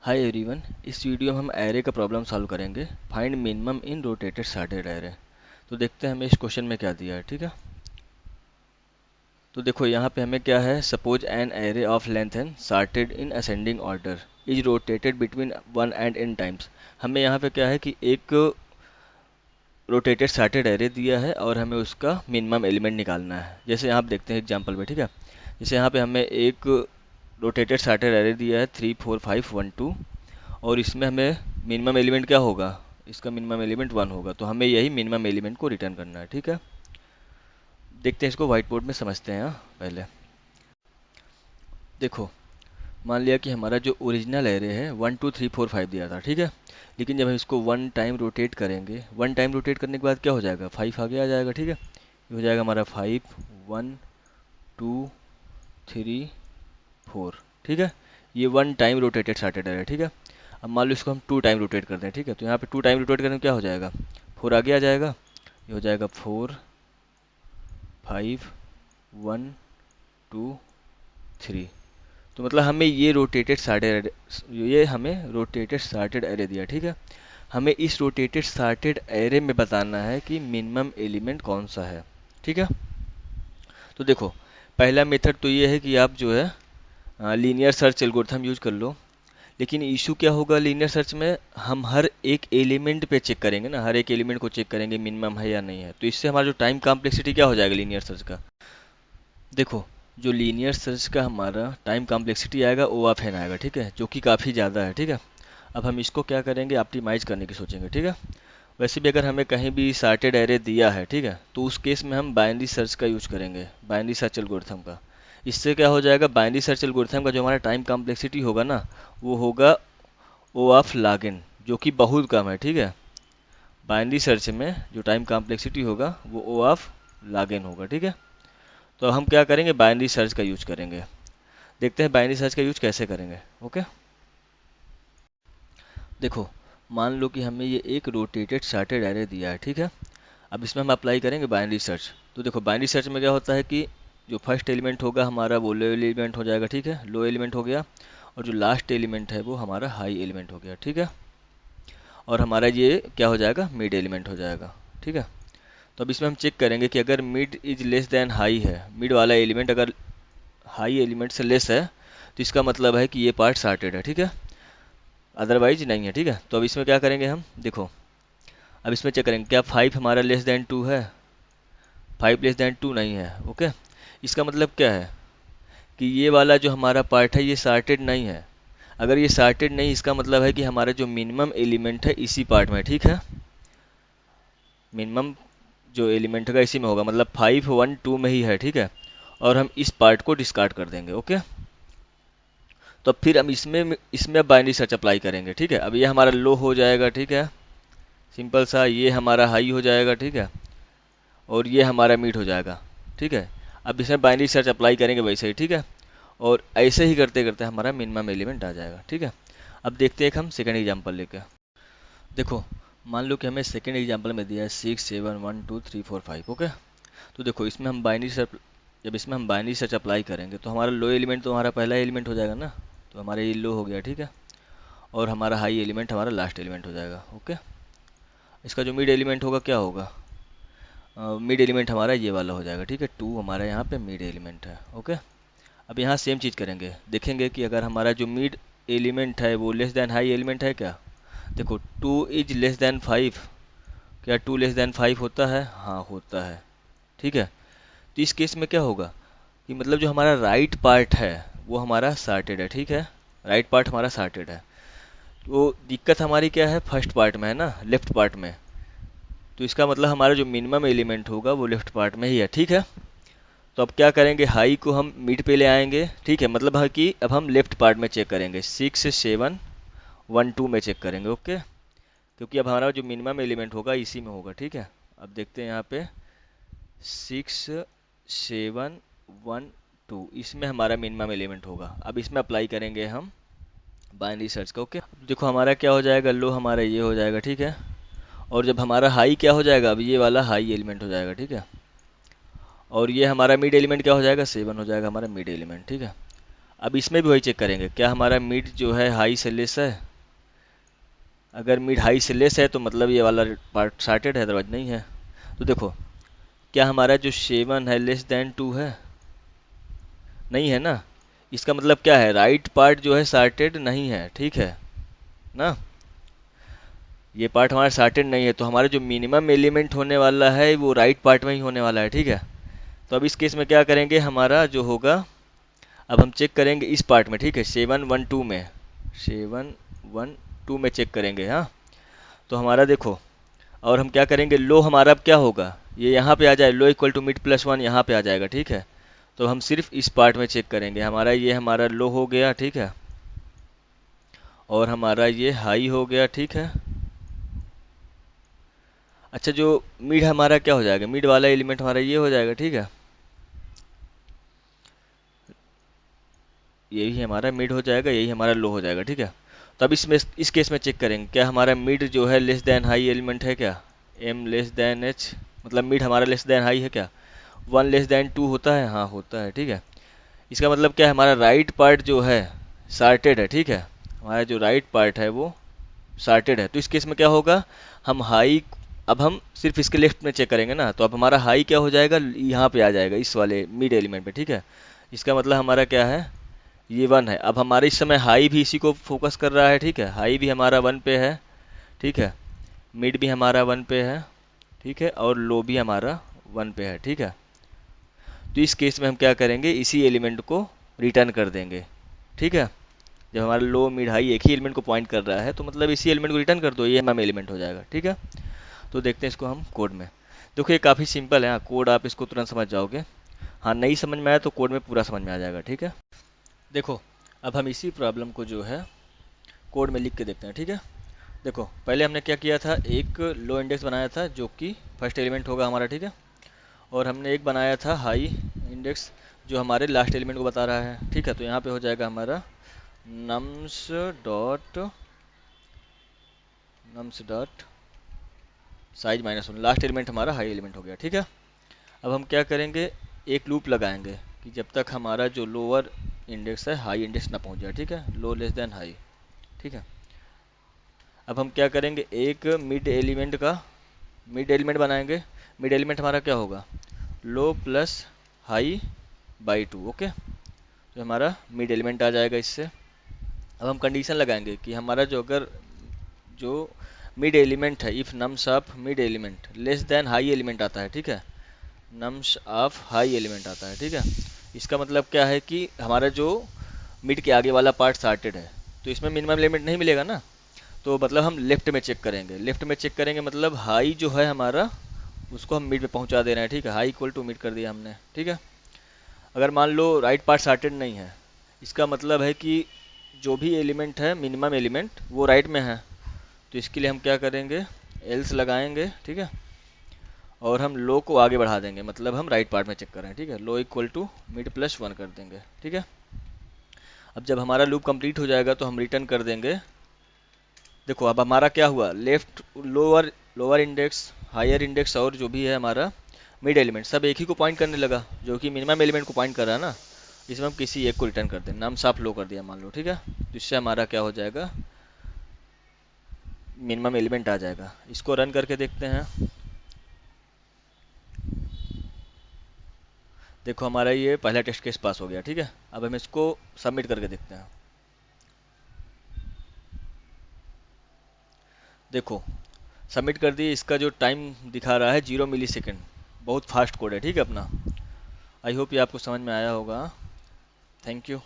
Hi everyone. इस video में हम एरे का प्रॉब्लम सॉल्व करेंगे। Find minimum in rotated sorted array. तो देखते हैं हमें इस क्वेश्चन में क्या दिया है। ठीक है, तो देखो यहाँ पे हमें क्या है, suppose an array of length n sorted in ascending order is rotated between 1 and n टाइम्स। हमें यहाँ पे क्या है कि एक रोटेटेड सॉर्टेड एरे दिया है और हमें उसका मिनिमम एलिमेंट निकालना है। जैसे यहाँ आप देखते हैं एग्जाम्पल पे। ठीक है, जैसे यहाँ पे हमें एक रोटेटेड सॉर्टेड एरे दिया है 3 4 5 1 2, और इसमें हमें मिनिमम एलिमेंट क्या होगा, इसका मिनिमम एलिमेंट 1 होगा। तो हमें यही मिनिमम एलिमेंट को रिटर्न करना है। ठीक है, देखते हैं इसको व्हाइट बोर्ड में समझते हैं। पहले देखो, मान लिया कि हमारा जो ओरिजिनल एरे है 1 2 3 4 5 दिया था। ठीक है, लेकिन जब हम इसको 1 टाइम रोटेट करेंगे, 1 टाइम रोटेट करने के बाद क्या हो जाएगा, 5 आगे आ जाएगा। ठीक है, ये हो जाएगा हमारा 5 1 2 3 4। ठीक है, ये 1 टाइम रोटेटेड सॉर्टेड एरे। ठीक है, अब मान लो इसको हम 2 टाइम रोटेट करते हैं। ठीक है, तो यहाँ पे 2 टाइम रोटेट करने में क्या हो जाएगा, 4 आगे आ जाएगा। ये हो जाएगा 4 5 1 2 3। तो मतलब हमें ये हमें रोटेटेड सॉर्टेड एरे दिया। ठीक है, हमें इस रोटेटेड सॉर्टेड एरे में बताना है कि मिनिमम एलिमेंट कौन सा है। ठीक है, तो देखो, पहला मेथड तो ये है कि आप जो है लीनियर सर्च एल्गोरिथम यूज कर लो। लेकिन इशू क्या होगा लीनियर सर्च में, हम हर एक एलिमेंट पे चेक करेंगे ना, हर एक एलिमेंट को चेक करेंगे मिनिमम है या नहीं है। तो इससे हमारा जो टाइम कॉम्प्लेक्सिटी क्या हो जाएगा लीनियर सर्च का, देखो, जो लीनियर सर्च का हमारा टाइम कॉम्प्लेक्सिटी आएगा ओ ऑफ एन आएगा। ठीक है, जो कि काफ़ी ज़्यादा है। ठीक है, अब हम इसको क्या करेंगे, ऑप्टिमाइज करने की सोचेंगे। ठीक है, वैसे भी अगर हमें कहीं भी सॉर्टेड एरे दिया है, ठीक है, तो उस केस में हम बाइनरी सर्च का यूज करेंगे, बाइनरी सर्च एल्गोरिथम का। इससे क्या हो जाएगा, बाइनरी सर्च एल्गोरिथम का जो हमारा टाइम कॉम्प्लेक्सिटी होगा ना, वो होगा ओ ऑफ लॉग इन, जो कि बहुत कम है। ठीक है, बाइनरी सर्च में जो टाइम कॉम्प्लेक्सिटी होगा वो ओ ऑफ लॉग इन होगा। ठीक है, तो हम क्या करेंगे, बाइनरी सर्च का यूज करेंगे। देखते हैं बाइनरी सर्च का यूज कैसे करेंगे। ओके, देखो, मान लो कि हमें ये एक रोटेटेड सॉर्टेड एरे दिया है। ठीक है, अब इसमें हम अप्लाई करेंगे बाइनरी सर्च। तो देखो, बाइनरी सर्च में क्या होता है कि जो फर्स्ट एलिमेंट होगा हमारा वो लो एलिमेंट हो जाएगा। ठीक है, लो एलिमेंट हो गया, और जो लास्ट एलिमेंट है वो हमारा हाई एलिमेंट हो गया। ठीक है, और हमारा ये क्या हो जाएगा, मिड एलिमेंट हो जाएगा। ठीक है, तो अब इसमें हम चेक करेंगे कि अगर mid is less than high है, मिड वाला एलिमेंट अगर हाई एलिमेंट से लेस है, तो इसका मतलब है कि ये पार्ट सॉर्टेड है। ठीक है, अदरवाइज नहीं है। ठीक है, तो अब इसमें क्या करेंगे हम, देखो, अब इसमें चेक करेंगे क्या 5 हमारा लेस देन 2 है, 5 लेस देन 2 नहीं है। ओके, इसका मतलब क्या है कि ये वाला जो हमारा पार्ट है ये सॉर्टेड नहीं है। अगर ये सॉर्टेड नहीं, इसका मतलब है कि हमारा जो मिनिमम एलिमेंट है इसी पार्ट में। ठीक है, मिनिमम जो एलिमेंट होगा इसी में होगा, मतलब 5 1 2 में ही है। ठीक है, और हम इस पार्ट को डिस्कार्ड कर देंगे। ओके, तो अब फिर हम इसमें इसमें बाइनरी सर्च अप्लाई करेंगे। ठीक है, अब ये हमारा लो हो जाएगा। ठीक है, सिंपल सा, ये हमारा हाई हो जाएगा। ठीक है, और ये हमारा मिड हो जाएगा। ठीक है, अब इसमें बाइनरी सर्च अप्लाई करेंगे वैसे ही। ठीक है, और ऐसे ही करते करते हमारा मिनिमम एलिमेंट आ जाएगा। ठीक है, अब देखते हैं एक हम सेकेंड एग्जाम्पल लेके। देखो, मान लो कि हमें सेकेंड एग्जाम्पल में दिया है 6 7 1 2 3 4 5। ओके, तो देखो, इसमें हम बाइनरी सर्च, जब इसमें हम बाइनरी सर्च अप्लाई करेंगे तो हमारा लो एलिमेंट तो हमारा पहला एलिमेंट हो जाएगा ना, तो हमारा ये लो हो गया। ठीक है, और हमारा हाई एलिमेंट हमारा लास्ट एलिमेंट हो जाएगा। ओके, इसका जो मिड एलिमेंट होगा क्या होगा, मिड एलिमेंट हमारा ये वाला हो जाएगा। ठीक है, 2 हमारा यहाँ पे मिड एलिमेंट है। ओके, अब यहाँ सेम चीज़ करेंगे, देखेंगे कि अगर हमारा जो मिड एलिमेंट है वो लेस देन हाई एलिमेंट है क्या। देखो, 2 इज लेस देन 5, क्या 2 लेस देन 5 होता है, हाँ होता है। ठीक है, तो इस केस में क्या होगा कि मतलब जो हमारा राइट पार्ट है वो हमारा सॉर्टेड है। ठीक है, राइट पार्ट हमारा सॉर्टेड है। तो दिक्कत हमारी क्या है, फर्स्ट पार्ट में है ना, लेफ्ट पार्ट में। तो इसका मतलब हमारा जो मिनिमम एलिमेंट होगा वो लेफ्ट पार्ट में ही है। ठीक है, तो अब क्या करेंगे, हाई को हम मिड पे ले आएंगे। ठीक है, मतलब है कि अब हम लेफ्ट पार्ट में चेक करेंगे, 6 7 1 2 में चेक करेंगे। ओके, क्योंकि अब हमारा जो मिनिमम एलिमेंट होगा इसी में होगा। ठीक है, अब देखते हैं यहाँ पे 6 7 1 2, इसमें हमारा मिनिमम एलिमेंट होगा। अब इसमें अप्लाई करेंगे हम बाइनरी सर्च का। ओके, देखो हमारा क्या हो जाएगा, लो हमारा ये हो जाएगा। ठीक है, और जब हमारा हाई क्या हो जाएगा, अब ये वाला हाई एलिमेंट हो जाएगा। ठीक है, और ये हमारा मिड एलिमेंट क्या हो जाएगा, 7 हो जाएगा हमारा मिड एलिमेंट। ठीक है, अब इसमें भी वही चेक करेंगे, क्या हमारा मिड जो है हाई से लेस है। अगर मिड हाई से लेस है तो मतलब ये वाला पार्ट सॉर्टेड है, अदरवाइज नहीं है। तो देखो, क्या हमारा जो 7 है लेस देन 2 है, नहीं है ना। इसका मतलब क्या है, राइट पार्ट जो है सॉर्टेड नहीं है, ठीक है ना। ये पार्ट हमारा सॉर्टेड नहीं है, तो हमारा जो मिनिमम एलिमेंट होने वाला है वो राइट पार्ट में ही होने वाला है, ठीक है। तो अब इस केस में क्या करेंगे, हमारा जो होगा, अब हम चेक करेंगे इस पार्ट में, ठीक है, 7 1 2 में, 7 1 2 में चेक करेंगे, हाँ। तो हमारा देखो, और हम क्या करेंगे, लो हमारा अब क्या होगा, ये यहाँ पे आ जाए, लो इक्वल टू मिड प्लस 1 यहाँ पे आ जाएगा, ठीक है। तो हम सिर्फ इस पार्ट में चेक करेंगे, हमारा ये हमारा लो हो गया, ठीक है, और हमारा ये हाई हो गया, ठीक है। अच्छा, जो मिड हमारा क्या हो जाएगा, मिड वाला एलिमेंट हमारा ये हो जाएगा, ठीक है, यही हमारा मिड हो जाएगा, यही हमारा लो हो जाएगा, ठीक है। तो अब इसमें इस केस में चेक करेंगे, क्या हमारा मिड जो है लेस देन हाई एलिमेंट है क्या, एम लेस देन एच, मतलब मिड हमारा लेस देन हाई है क्या, 1 <2 होता है, हाँ होता है, ठीक है। इसका मतलब क्या है, हमारा राइट पार्ट जो है सॉर्टेड है, ठीक है, हमारा जो राइट पार्ट है वो सॉर्टेड है। तो इस केस में क्या होगा, हम हाई, अब हम सिर्फ इसके लेफ्ट में चेक करेंगे ना, तो अब हमारा हाई क्या हो जाएगा, यहाँ पे आ जाएगा इस वाले मिड एलिमेंट पे, ठीक है। इसका मतलब हमारा क्या है, ये 1 है। अब हमारे इस समय हाई भी इसी को फोकस कर रहा है, ठीक है, हाई भी हमारा 1 पे है, ठीक है, मिड भी हमारा 1 पे है, ठीक है, और लो भी हमारा 1 पे है, ठीक है। तो इस केस में हम क्या करेंगे, इसी एलिमेंट को रिटर्न कर देंगे, ठीक है। जब हमारा लो मिड हाई एक ही एलिमेंट को पॉइंट कर रहा है, तो मतलब इसी एलिमेंट को रिटर्न कर दो, ये हमारा एलिमेंट हो जाएगा, ठीक है। तो देखते हैं इसको हम कोड में। देखो ये काफ़ी सिंपल है, हाँ, कोड आप इसको तुरंत समझ जाओगे। हाँ, नहीं समझ में आया तो कोड में पूरा समझ में आ जाएगा, ठीक है। देखो, अब हम इसी प्रॉब्लम को जो है कोड में लिख के देखते हैं, ठीक है। देखो, पहले हमने क्या किया था, एक लो इंडेक्स बनाया था जो कि फर्स्ट एलिमेंट होगा हमारा, ठीक है। और हमने एक बनाया था हाई इंडेक्स जो हमारे लास्ट एलिमेंट को बता रहा है, ठीक है। तो यहाँ पे हो जाएगा हमारा nums dot size -1, last element हमारा हाई एलिमेंट हो गया, ठीक है। अब हम क्या करेंगे, एक लूप लगाएंगे कि जब तक हमारा जो लोअर इंडेक्स है हाई इंडेक्स ना पहुंच जाए, ठीक है, लो लेस देन हाई, ठीक है। अब हम क्या करेंगे, एक मिड एलिमेंट बनाएंगे। मिड एलिमेंट हमारा क्या होगा, लो प्लस हाई बाई 2, ओके। तो हमारा मिड एलिमेंट आ जाएगा इससे। अब हम कंडीशन लगाएंगे कि हमारा जो मिड एलिमेंट है, if nums of mid element less than high element आता है, ठीक है, नम्स ऑफ हाई एलिमेंट आता है, ठीक है। इसका मतलब क्या है कि हमारा जो मिड के आगे वाला पार्ट सॉर्टेड है, तो इसमें मिनिमम लिमिट नहीं मिलेगा ना। तो मतलब हम लेफ्ट में चेक करेंगे, लेफ्ट में चेक करेंगे मतलब हाई जो है हमारा उसको हम मिड पे पहुंचा दे रहे हैं, ठीक है, हाई इक्वल टू मिड कर दिया हमने, ठीक है। अगर मान लो राइट पार्ट सॉर्टेड नहीं है, इसका मतलब है कि जो भी एलिमेंट है मिनिमम एलिमेंट वो राइट में है। तो इसके लिए हम क्या करेंगे, एल्स लगाएंगे, ठीक है, और हम लो को आगे बढ़ा देंगे, मतलब हम राइट पार्ट में चेक कर रहे हैं, ठीक है, लो इक्वल टू मिड प्लस 1 कर देंगे, ठीक है। अब जब हमारा लूप कंप्लीट हो जाएगा तो हम रिटर्न कर देंगे। देखो अब हमारा क्या हुआ, left lower lower index higher index और जो भी है हमारा मिड एलिमेंट सब एक ही को पॉइंट करने लगा, जो कि मिनिमम एलिमेंट को पॉइंट कर रहा है ना। इसमें हम किसी एक को रिटर्न कर दें, नाम साफ लो कर दिया मान लो, ठीक है। तो इससे हमारा क्या हो जाएगा, मिनिमम एलिमेंट आ जाएगा। इसको रन करके देखते हैं। देखो हमारा ये पहला टेस्ट केस पास हो गया, ठीक है। अब हम इसको सबमिट करके देखते हैं। देखो सबमिट कर दिए, इसका जो टाइम दिखा रहा है 0 मिली सेकेंड, बहुत फास्ट कोड है, ठीक है अपना। आई होप ये आपको समझ में आया होगा। Thank you.